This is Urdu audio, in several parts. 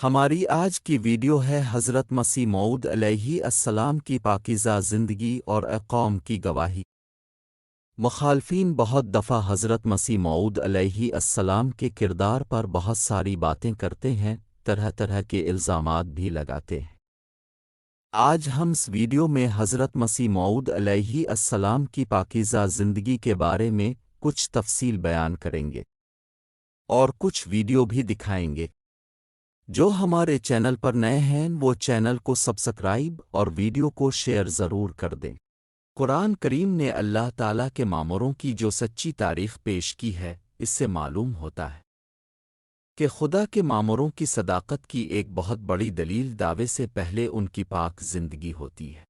ہماری آج کی ویڈیو ہے حضرت مسیح موعود علیہ السلام کی پاکیزہ زندگی اور قوم کی گواہی۔ مخالفین بہت دفعہ حضرت مسیح موعود علیہ السلام کے کردار پر بہت ساری باتیں کرتے ہیں، طرح طرح کے الزامات بھی لگاتے ہیں۔ آج ہم اس ویڈیو میں حضرت مسیح موعود علیہ السلام کی پاکیزہ زندگی کے بارے میں کچھ تفصیل بیان کریں گے اور کچھ ویڈیو بھی دکھائیں گے۔ جو ہمارے چینل پر نئے ہیں وہ چینل کو سبسکرائب اور ویڈیو کو شیئر ضرور کر دیں۔ قرآن کریم نے اللہ تعالیٰ کے ماموروں کی جو سچی تاریخ پیش کی ہے، اس سے معلوم ہوتا ہے کہ خدا کے ماموروں کی صداقت کی ایک بہت بڑی دلیل دعوے سے پہلے ان کی پاک زندگی ہوتی ہے۔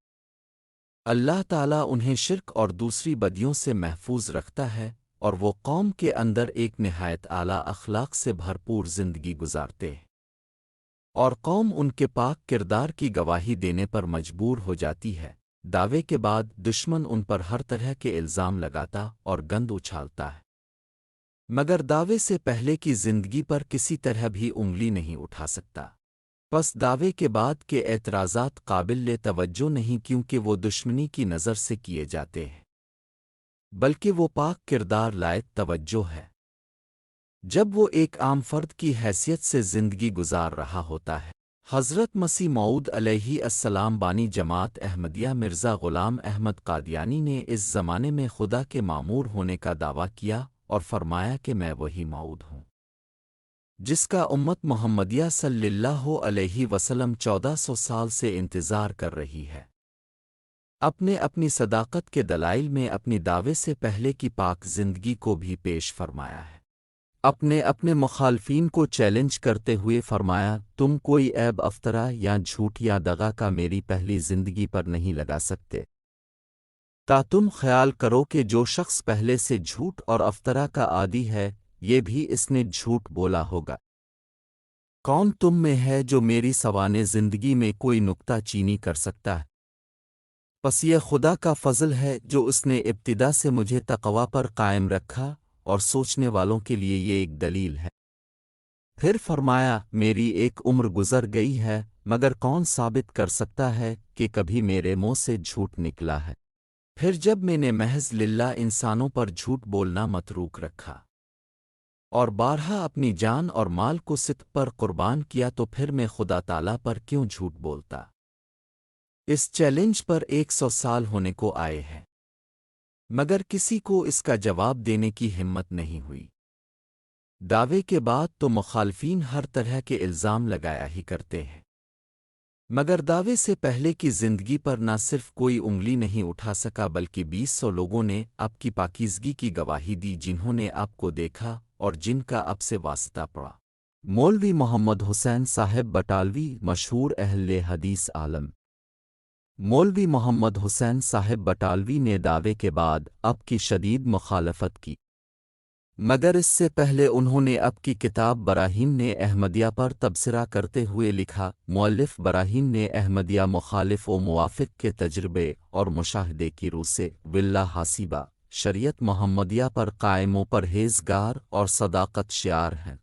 اللہ تعالیٰ انہیں شرک اور دوسری بدیوں سے محفوظ رکھتا ہے، اور وہ قوم کے اندر ایک نہایت اعلیٰ اخلاق سے بھرپور زندگی گزارتے ہیں، اور قوم ان کے پاک کردار کی گواہی دینے پر مجبور ہو جاتی ہے۔ دعوے کے بعد دشمن ان پر ہر طرح کے الزام لگاتا اور گند اچھالتا ہے، مگر دعوے سے پہلے کی زندگی پر کسی طرح بھی انگلی نہیں اٹھا سکتا۔ پس دعوے کے بعد کے اعتراضات قابل توجہ نہیں، کیونکہ وہ دشمنی کی نظر سے کیے جاتے ہیں، بلکہ وہ پاک کردار لائق توجہ ہے جب وہ ایک عام فرد کی حیثیت سے زندگی گزار رہا ہوتا ہے۔ حضرت مسیح موعود علیہ السلام بانی جماعت احمدیہ مرزا غلام احمد قادیانی نے اس زمانے میں خدا کے مامور ہونے کا دعویٰ کیا اور فرمایا کہ میں وہی موعود ہوں جس کا امت محمدیہ صلی اللہ علیہ وسلم 1400 سال سے انتظار کر رہی ہے۔ اپنی صداقت کے دلائل میں اپنی دعوے سے پہلے کی پاک زندگی کو بھی پیش فرمایا ہے۔ اپنے مخالفین کو چیلنج کرتے ہوئے فرمایا، تم کوئی عیب افطرا یا جھوٹ یا دغا کا میری پہلی زندگی پر نہیں لگا سکتے، تم خیال کرو کہ جو شخص پہلے سے جھوٹ اور افطرا کا عادی ہے، یہ بھی اس نے جھوٹ بولا ہوگا۔ کون تم میں ہے جو میری سوانح زندگی میں کوئی نکتہ چینی کر سکتا ہے؟ پس یہ خدا کا فضل ہے جو اس نے ابتدا سے مجھے تقوی پر قائم رکھا، اور سوچنے والوں کے لیے یہ ایک دلیل ہے۔ پھر فرمایا، میری ایک عمر گزر گئی ہے، مگر کون ثابت کر سکتا ہے کہ کبھی میرے منہ سے جھوٹ نکلا ہے؟ پھر جب میں نے محض للہ انسانوں پر جھوٹ بولنا متروک رکھا اور بارہا اپنی جان اور مال کو صدق پر قربان کیا، تو پھر میں خدا تعالیٰ پر کیوں جھوٹ بولتا؟ اس چیلنج پر 100 سال ہونے کو آئے ہیں، مگر کسی کو اس کا جواب دینے کی ہمت نہیں ہوئی۔ دعوے کے بعد تو مخالفین ہر طرح کے الزام لگایا ہی کرتے ہیں، مگر دعوے سے پہلے کی زندگی پر نہ صرف کوئی انگلی نہیں اٹھا سکا، بلکہ 200 لوگوں نے آپ کی پاکیزگی کی گواہی دی، جنہوں نے آپ کو دیکھا اور جن کا آپ سے واسطہ پڑا۔ مولوی محمد حسین صاحب بٹالوی، مشہور اہل حدیث عالم مولوی محمد حسین صاحب بٹالوی نے دعوے کے بعد آپ کی شدید مخالفت کی، مگر اس سے پہلے انہوں نے آپ کی کتاب براہین نے احمدیہ پر تبصرہ کرتے ہوئے لکھا، مؤلف براہین نے احمدیہ مخالف و موافق کے تجربے اور مشاہدے کی روح سے واللہ حاسبہ شریعت محمدیہ پر قائم و پرہیزگار اور صداقت شعار ہیں۔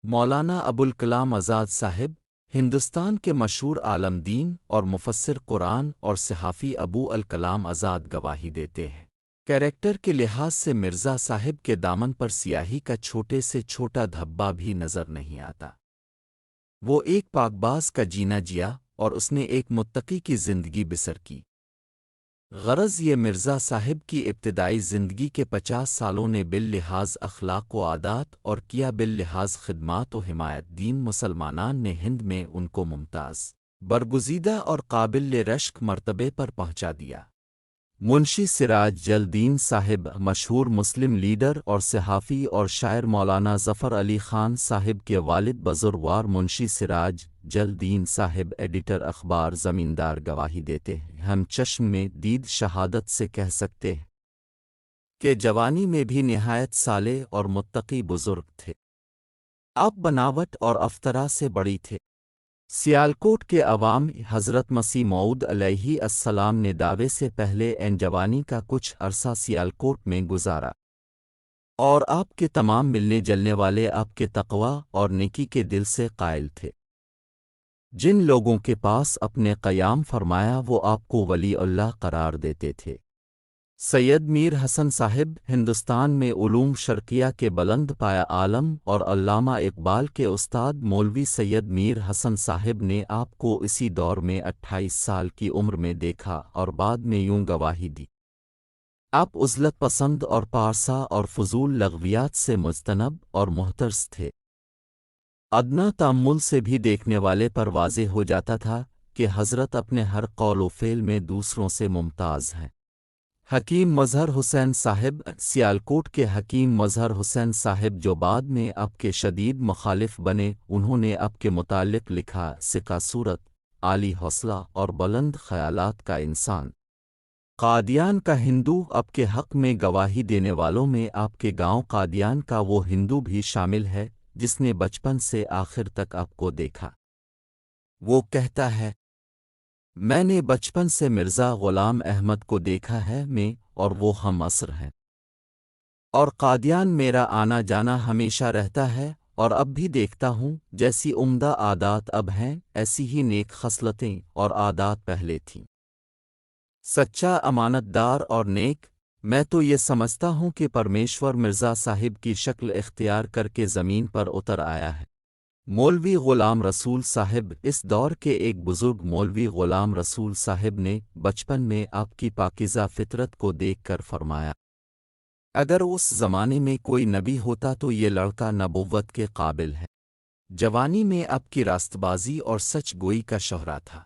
مولانا ابوالکلام آزاد صاحب، ہندوستان کے مشہور عالم دین اور مفسر قرآن اور صحافی ابو الکلام آزاد گواہی دیتے ہیں، کیریکٹر کے لحاظ سے مرزا صاحب کے دامن پر سیاہی کا چھوٹے سے چھوٹا دھبا بھی نظر نہیں آتا۔ وہ ایک پاک باز کا جینا جیا اور اس نے ایک متقی کی زندگی بسر کی۔ غرض یہ مرزا صاحب کی ابتدائی زندگی کے 50 سالوں نے باللحاظ اخلاق و عادات اور کیا باللحاظ خدمات و حمایت دین مسلمانان نے ہند میں ان کو ممتاز، برگزیدہ اور قابل رشک مرتبے پر پہنچا دیا۔ منشی سراج جلدین صاحب، مشہور مسلم لیڈر اور صحافی اور شاعر مولانا ظفر علی خان صاحب کے والد بزرگوار منشی سراج جلدین صاحب ایڈیٹر اخبار زمیندار گواہی دیتے ہیں، ہم چشم میں دید شہادت سے کہہ سکتے ہیں کہ جوانی میں بھی نہایت صالح اور متقی بزرگ تھے۔ آپ بناوٹ اور افطرا سے بڑی تھے۔ سیالکوٹ کے عوام حضرت مسیح موعود علیہ السلام نے دعوے سے پہلے جوانی کا کچھ عرصہ سیالکوٹ میں گزارا، اور آپ کے تمام ملنے جلنے والے آپ کے تقوی اور نیکی کے دل سے قائل تھے۔ جن لوگوں کے پاس اپنے قیام فرمایا وہ آپ کو ولی اللہ قرار دیتے تھے۔ سید میر حسن صاحب ہندوستان میں علوم شرقیہ کے بلند پایہ عالم اور علامہ اقبال کے استاد مولوی سید میر حسن صاحب نے آپ کو اسی دور میں 28 سال کی عمر میں دیکھا اور بعد میں یوں گواہی دی۔ آپ عزلت پسند اور پارسا اور فضول لغویات سے مجتنب اور محترس تھے۔ ادنا تأمل سے بھی دیکھنے والے پر واضح ہو جاتا تھا کہ حضرت اپنے ہر قول و فعل میں دوسروں سے ممتاز ہیں۔ حکیم مظہر حسین صاحب سیالکوٹ کے حکیم مظہر حسین صاحب جو بعد میں اب کے شدید مخالف بنے، انہوں نے اب کے متعلق لکھا، سکہ صورت، عالی حوصلہ اور بلند خیالات کا انسان، قادیان کا ہندو۔ اب کے حق میں گواہی دینے والوں میں آپ کے گاؤں قادیان کا وہ ہندو بھی شامل ہے جس نے بچپن سے آخر تک آپ کو دیکھا۔ وہ کہتا ہے، میں نے بچپن سے مرزا غلام احمد کو دیکھا ہے میں اور وہ ہم عصر ہیں، اور قادیان میرا آنا جانا ہمیشہ رہتا ہے اور اب بھی دیکھتا ہوں۔ جیسی عمدہ عادات اب ہیں ایسی ہی نیک خصلتیں اور عادات پہلے تھیں۔ سچا امانت دار اور نیک، میں تو یہ سمجھتا ہوں کہ پرمیشور مرزا صاحب کی شکل اختیار کر کے زمین پر اتر آیا ہے۔ مولوی غلام رسول صاحب، اس دور کے ایک بزرگ مولوی غلام رسول صاحب نے بچپن میں آپ کی پاکیزہ فطرت کو دیکھ کر فرمایا، اگر اس زمانے میں کوئی نبی ہوتا تو یہ لڑکا نبوت کے قابل ہے۔ جوانی میں آپ کی راست بازی اور سچ گوئی کا شہرا تھا۔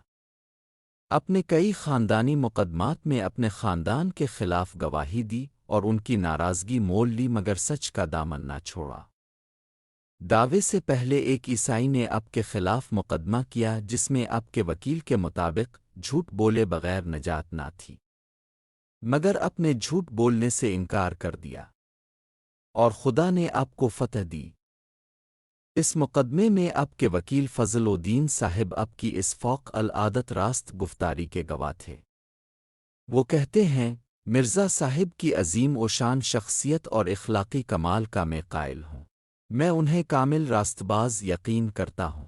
اپنے کئی خاندانی مقدمات میں اپنے خاندان کے خلاف گواہی دی اور ان کی ناراضگی مول لی مگر سچ کا دامن نہ چھوڑا۔ دعوے سے پہلے ایک عیسائی نے آپ کے خلاف مقدمہ کیا جس میں آپ کے وکیل کے مطابق جھوٹ بولے بغیر نجات نہ تھی، مگر اپنے جھوٹ بولنے سے انکار کر دیا اور خدا نے آپ کو فتح دی۔ اس مقدمے میں آپ کے وکیل فضل الدین صاحب آپ کی اس فوق العادت راست گفتاری کے گواہ تھے۔ وہ کہتے ہیں، مرزا صاحب کی عظیم و شان شخصیت اور اخلاقی کمال کا میں قائل ہوں، میں انہیں کامل راست باز یقین کرتا ہوں۔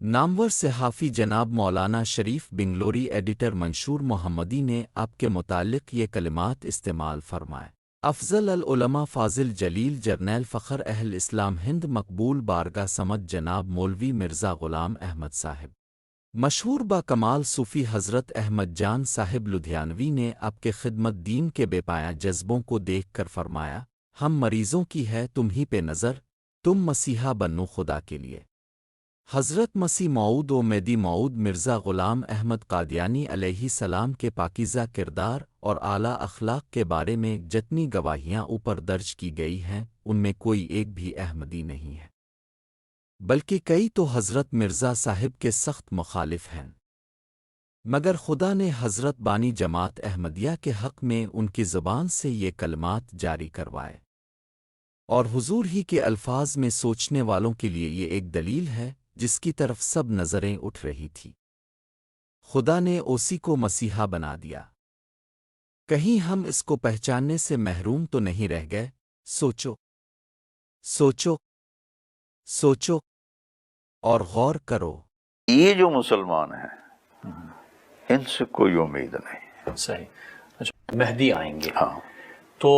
نامور صحافی جناب مولانا شریف بنگلوری ایڈیٹر منشور محمدی نے آپ کے متعلق یہ کلمات استعمال فرمائے، افضل العلماء فاضل جلیل جرنیل فخر اہل اسلام ہند مقبول بارگاہ سمت جناب مولوی مرزا غلام احمد صاحب، مشہور با کمال صوفی حضرت احمد جان صاحب لدھیانوی نے آپ کے خدمت دین کے بے پایہ جذبوں کو دیکھ کر فرمایا، ہم مریضوں کی ہے تم ہی پہ نظر، تم مسیحا بنو خدا کے لیے۔ حضرت مسیح موعود و مہدی موعود مرزا غلام احمد قادیانی علیہ السلام کے پاکیزہ کردار اور اعلیٰ اخلاق کے بارے میں جتنی گواہیاں اوپر درج کی گئی ہیں ان میں کوئی ایک بھی احمدی نہیں ہے، بلکہ کئی تو حضرت مرزا صاحب کے سخت مخالف ہیں، مگر خدا نے حضرت بانی جماعت احمدیہ کے حق میں ان کی زبان سے یہ کلمات جاری کروائے، اور حضور ہی کے الفاظ میں سوچنے والوں کے لیے یہ ایک دلیل ہے جس کی طرف سب نظریں اٹھ رہی تھی۔ خدا نے اسی کو مسیحا بنا دیا، کہیں ہم اس کو پہچاننے سے محروم تو نہیں رہ گئے؟ سوچو سوچو سوچو اور غور کرو۔ یہ جو مسلمان ہیں ان سے کوئی امید نہیں۔ صحیح۔ اچھا، مہدی آئیں گے، ہاں، تو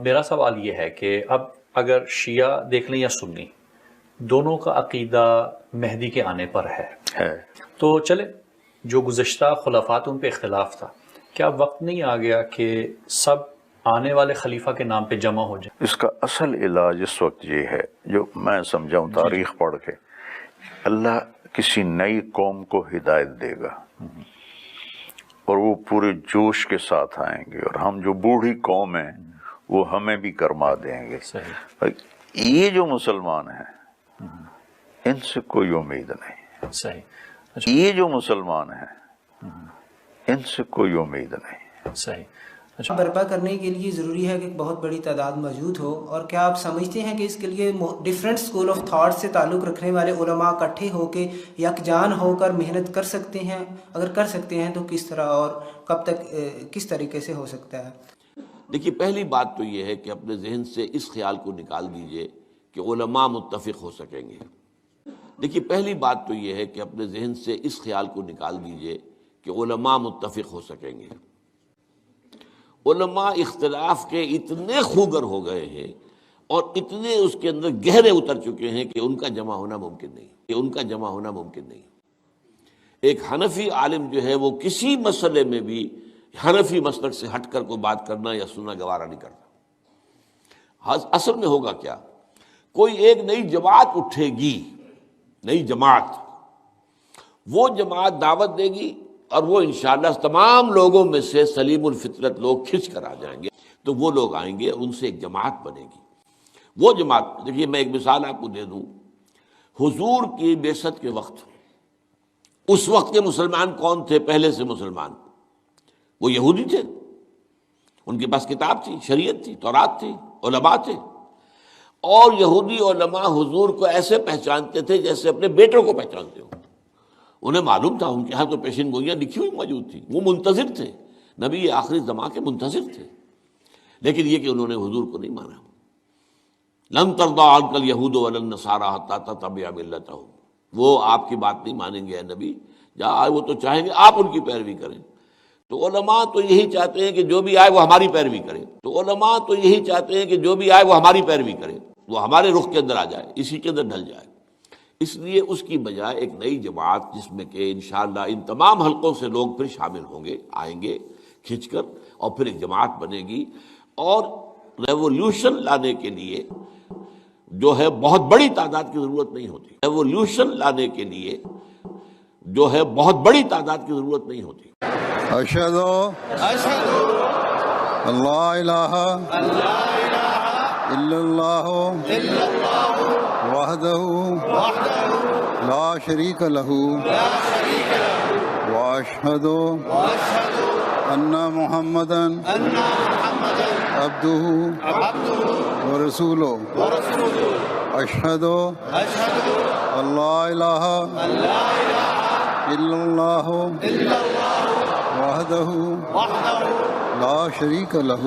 میرا سوال یہ ہے کہ اب اگر شیعہ دیکھ لیں یا سنی، دونوں کا عقیدہ مہدی کے آنے پر ہے، تو چلے جو گزشتہ خلافات ان پہ اختلاف تھا، کیا وقت نہیں آ گیا کہ سب آنے والے خلیفہ کے نام پہ جمع ہو جائے؟ اس کا اصل علاج اس وقت یہ ہے جو میں سمجھاؤں تاریخ پڑھ کے، اللہ کسی نئی قوم کو ہدایت دے گا اور وہ پورے جوش کے ساتھ آئیں گے، اور ہم جو بوڑھی قوم ہیں وہ ہمیں بھی کرما دیں گے۔ صحیح۔ یہ جو مسلمان ہیں ان سے کوئی امید نہیں۔ صحیح۔ اچھا، یہ جو مسلمان ہیں ان سے کوئی امید نہیں۔ صحیح۔ اچھا، برپا کرنے کے لیے ضروری ہے کہ بہت بڑی تعداد موجود ہو، اور کیا آپ سمجھتے ہیں کہ اس کے لیے ڈیفرنٹ اسکول آف تھاٹ سے تعلق رکھنے والے علماء اکٹھے ہو کے یکجان ہو کر محنت کر سکتے ہیں؟ اگر کر سکتے ہیں تو کس طرح اور کب تک کس طریقے سے ہو سکتا ہے؟ دیکھیے، پہلی بات تو یہ ہے کہ اپنے ذہن سے اس خیال کو نکال دیجئے کہ علماء متفق ہو سکیں گے۔ دیکھیے پہلی بات تو یہ ہے کہ اپنے ذہن سے اس خیال کو نکال دیجئے کہ علماء متفق ہو سکیں گے۔ علماء اختلاف کے اتنے خوگر ہو گئے ہیں اور اتنے اس کے اندر گہرے اتر چکے ہیں کہ ان کا جمع ہونا ممکن نہیں۔ ایک حنفی عالم جو ہے وہ کسی مسئلے میں بھی حنفی مسلک سے ہٹ کر کوئی بات کرنا یا سننا گوارا نہیں کرتا۔ اصل میں ہوگا کیا، کوئی ایک نئی جماعت اٹھے گی، نئی جماعت، وہ جماعت دعوت دے گی اور وہ انشاءاللہ تمام لوگوں میں سے سلیم الفطرت لوگ کھنچ کر آ جائیں گے، تو وہ لوگ آئیں گے، ان سے ایک جماعت بنے گی۔ وہ جماعت، دیکھیے میں ایک مثال آپ کو دے دوں، حضور کی بعثت کے وقت اس وقت کے مسلمان کون تھے؟ پہلے سے مسلمان وہ یہودی تھے، ان کے پاس کتاب تھی، شریعت تھی، تورات تھی، علماء تھے، اور یہودی علماء حضور کو ایسے پہچانتے تھے جیسے اپنے بیٹوں کو پہچانتے ہو۔ انہیں معلوم تھا، ان کے ہاں تو پیشین گوئیاں لکھی ہوئی موجود تھی، وہ منتظر تھے، نبی آخری زمان کے منتظر تھے، لیکن یہ کہ انہوں نے حضور کو نہیں مانا۔ لن ترضى عنك اليهود ولا النصارى حتى تتبع ملتهم، وہ آپ کی بات نہیں مانیں گے اے نبی، جہاں آئے وہ تو چاہیں گے آپ ان کی پیروی کریں۔ تو علماء تو یہی چاہتے ہیں کہ جو بھی آئے وہ ہماری پیروی کرے، وہ ہمارے رخ کے اندر آ جائے، اسی کے اندر ڈھل جائے۔ اس لیے اس کی بجائے ایک نئی جماعت جس میں کہ انشاءاللہ ان تمام حلقوں سے لوگ پھر شامل ہوں گے، آئیں گے کھنچ کر، اور پھر ایک جماعت بنے گی، اور ریولوشن لانے کے لیے جو ہے بہت بڑی تعداد کی ضرورت نہیں ہوتی، اشہد اللہ الہ الا اللہ وحدہ لا شریک لہ واشہد ان محمدا عبدہ ورسولہ اشہد اللہ الہ الا اللہ وحدہ لا شریک لہ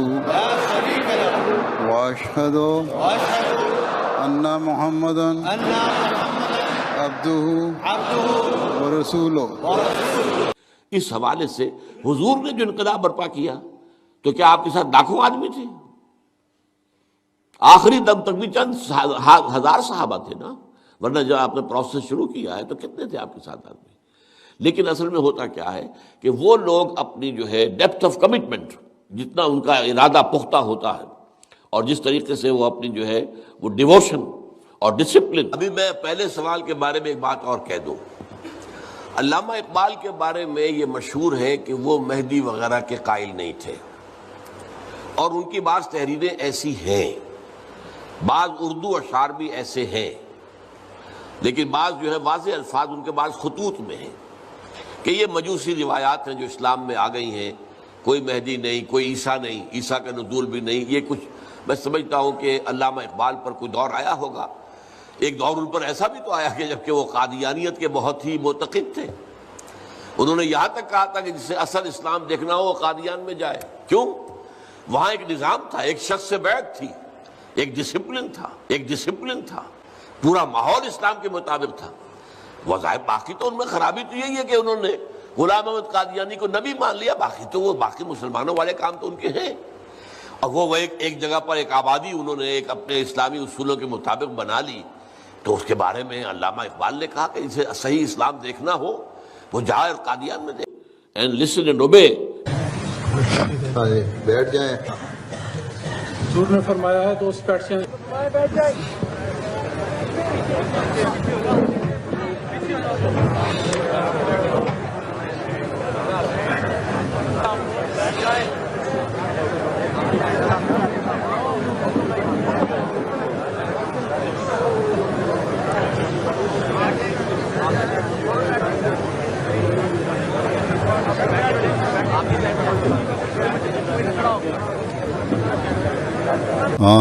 واشہد ان محمدا عبدہ ورسولہ۔ اس حوالے سے حضور نے جو انقلاب برپا کیا تو کیا آپ کے ساتھ لاکھوں آدمی تھے؟ آخری دم تک بھی چند ہزار صحابہ تھے نا، ورنہ جب آپ نے پروسیس شروع کیا ہے تو کتنے تھے آپ کے ساتھ آدمی؟ لیکن اصل میں ہوتا کیا ہے کہ وہ لوگ اپنی جو ہے ڈیپتھ آف کمٹمنٹ، جتنا ان کا ارادہ پختہ ہوتا ہے، اور جس طریقے سے وہ اپنی جو ہے وہ ڈیووشن اور ڈسپلن۔ ابھی میں پہلے سوال کے بارے میں ایک بات اور کہہ دوں، علامہ اقبال کے بارے میں یہ مشہور ہے کہ وہ مہدی وغیرہ کے قائل نہیں تھے، اور ان کی بعض تحریریں ایسی ہیں، بعض اردو اشعار بھی ایسے ہیں، لیکن بعض جو ہے واضح الفاظ ان کے بعض خطوط میں ہیں کہ یہ مجوسی روایات ہیں جو اسلام میں آ گئی ہیں، کوئی مہدی نہیں، کوئی عیسیٰ نہیں، عیسیٰ کا نزول بھی نہیں۔ یہ کچھ میں سمجھتا ہوں کہ علامہ اقبال پر کوئی دور آیا ہوگا، ایک دور ان پر ایسا بھی تو آیا کہ جبکہ وہ قادیانیت کے بہت ہی معتقد تھے، انہوں نے یہاں تک کہا تھا کہ جسے اصل اسلام دیکھنا ہو وہ قادیان میں جائے۔ کیوں؟ وہاں ایک نظام تھا، ایک شخص سے بیعت تھی، ایک ڈسپلن تھا، پورا ماحول اسلام کے مطابق تھا۔ وظاہر باقی تو ان میں خرابی تو یہی ہے کہ انہوں نے غلام احمد قادیانی کو نبی مان لیا، باقی مسلمانوں والے کام تو ان کے ہیں، اور وہ ایک جگہ پر ایک آبادی انہوں نے ایک اپنے اسلامی اصولوں کے مطابق بنا لی۔ تو اس کے بارے میں علامہ اقبال نے کہا کہ اسے صحیح اسلام دیکھنا ہو وہ جائے اور قادیان میں دیکھ، اینڈ لسن اینڈ اوبے۔ بیٹھ جائیں، حضور نے فرمایا ہے تو اس بیٹھ جائیں۔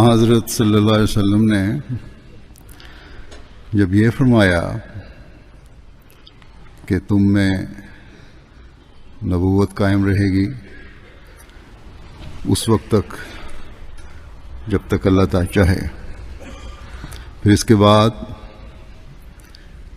حضرت صلی اللہ علیہ وسلم نے جب یہ فرمایا کہ تم میں نبوت قائم رہے گی اس وقت تک جب تک اللہ تعالی چاہے، پھر اس کے بعد